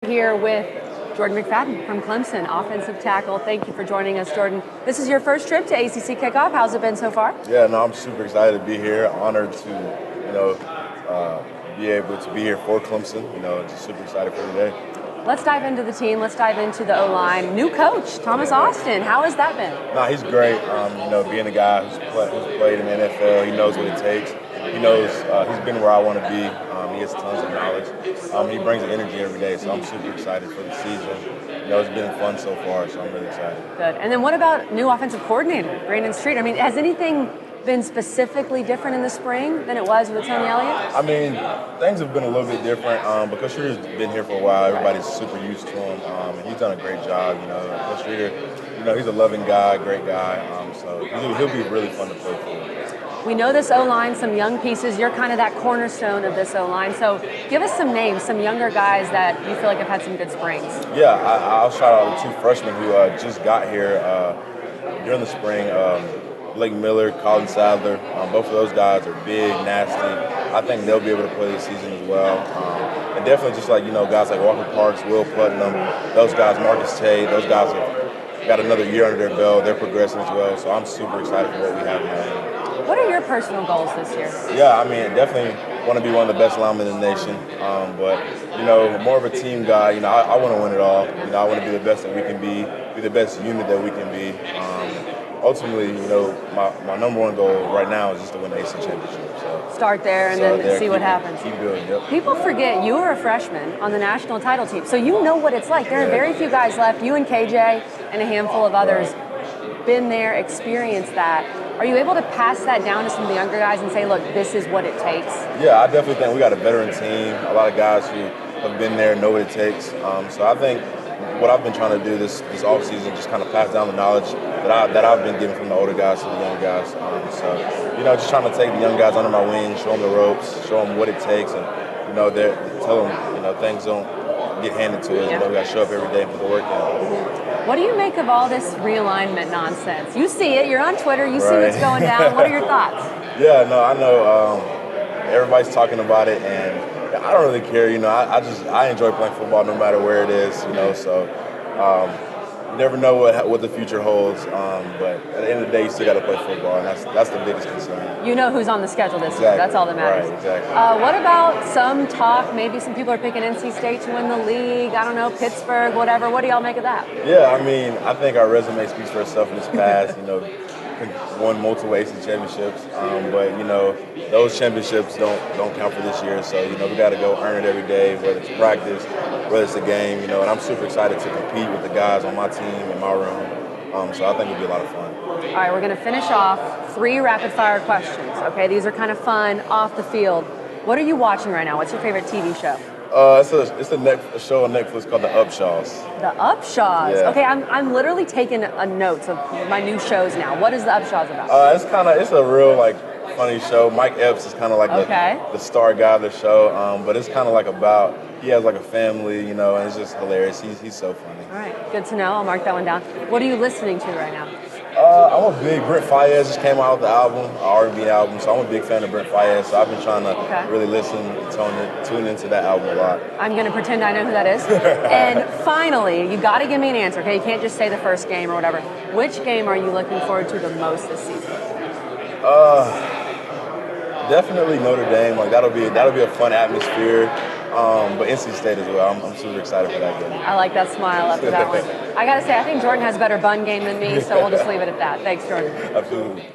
here with Jordan McFadden from Clemson, offensive tackle. Thank you for joining us, Jordan. This is your first trip to ACC Kickoff. How's it been so far? Yeah, no, I'm super excited to be here. Honored to, be able to be here for Clemson. Just super excited for today. Let's dive into the team. Let's dive into the O-line. New coach, Thomas Austin. How has that been? No, he's great. Being a guy who's played in the NFL, he knows what it takes. He knows he's been where I want to be. He has tons of knowledge. He brings the energy every day, so I'm super excited for the season. It's been fun so far, so I'm really excited. Good. And then what about new offensive coordinator, Brandon Street? I mean, has anything been specifically different in the spring than it was with Tony Elliott? I mean, things have been a little bit different because Streeter's been here for a while. Everybody's super used to him, and he's done a great job. Coach Streeter, he's a loving guy, great guy, so he'll be really fun to play for. We know this O-line, some young pieces. You're kind of that cornerstone of this O-line. So give us some names, some younger guys that you feel like have had some good springs. Yeah, I'll shout out the two freshmen who just got here during the spring. Blake Miller, Colin Sadler, both of those guys are big, nasty. I think they'll be able to play this season as well. And definitely just like, guys like Walker Parks, Will Putnam, those guys, Marcus Tate, those guys have got another year under their belt. They're progressing as well. So I'm super excited for what we have in hand. What are your personal goals this year? Yeah, I mean, definitely want to be one of the best linemen in the nation. But, more of a team guy, I want to win it all. I want to be the best that we can be the best unit that we can be. Ultimately, my number one goal right now is just to win the ACC championship. So start there and then see what happens. Keep doing it. Yep. People forget you were a freshman on the national title team, so you know what it's like. There are very few guys left. You and KJ and a handful of others been there, experienced that. Are you able to pass that down to some of the younger guys and say, look, this is what it takes? Yeah, I definitely think we got a veteran team. A lot of guys who have been there, know what it takes. So I think what I've been trying to do this offseason, just kind of pass down the knowledge that I've been given from the older guys to the young guys. Just trying to take the young guys under my wing, show them the ropes, show them what it takes, and tell them things don't get handed to us. We got to show up every day and put the work in. What do you make of all this realignment nonsense? You see it. You're on Twitter. You see what's going down. What are your thoughts? Yeah, no, I know. Everybody's talking about it, and I don't really care. I enjoy playing football no matter where it is. So you never know what the future holds. But at the end of the day, you still got to play football, and that's the biggest concern. You know who's on the schedule this year. That's all that matters. Right, exactly. What about some talk? Maybe some people are picking NC State to win the league. I don't know, Pittsburgh, whatever. What do y'all make of that? Yeah, I mean, I think our resume speaks for itself in this past. Won multiple ACC championships, but those championships don't count for this year. So we got to go earn it every day, whether it's practice, whether it's a game. And I'm super excited to compete with the guys on my team in my room. So I think it'll be a lot of fun. All right, we're going to finish off 3 rapid-fire questions. Okay, these are kind of fun, off the field. What are you watching right now? What's your favorite TV show? It's a show on Netflix called The Upshaws. The Upshaws. Yeah. Okay, I'm literally taking a notes of my new shows now. What is The Upshaws about? It's a real funny show. Mike Epps is kind of like the star guy of the show, but it's kind of about he has a family, and it's just hilarious. He's so funny. All right, good to know. I'll mark that one down. What are you listening to right now? I'm a big Brent Faiyaz just came out with the album, R&B album, so I'm a big fan of Brent Faiyaz. So I've been trying to really listen and tune into that album a lot. I'm going to pretend I know who that is. And finally, you got to give me an answer, okay? You can't just say the first game or whatever. Which game are you looking forward to the most this season? Definitely Notre Dame. That'll be a fun atmosphere. But NC State as well. I'm super excited for that game. I like that smile after that one. I got to say, I think Jordan has a better bun game than me, so we'll just leave it at that. Thanks, Jordan. Absolutely.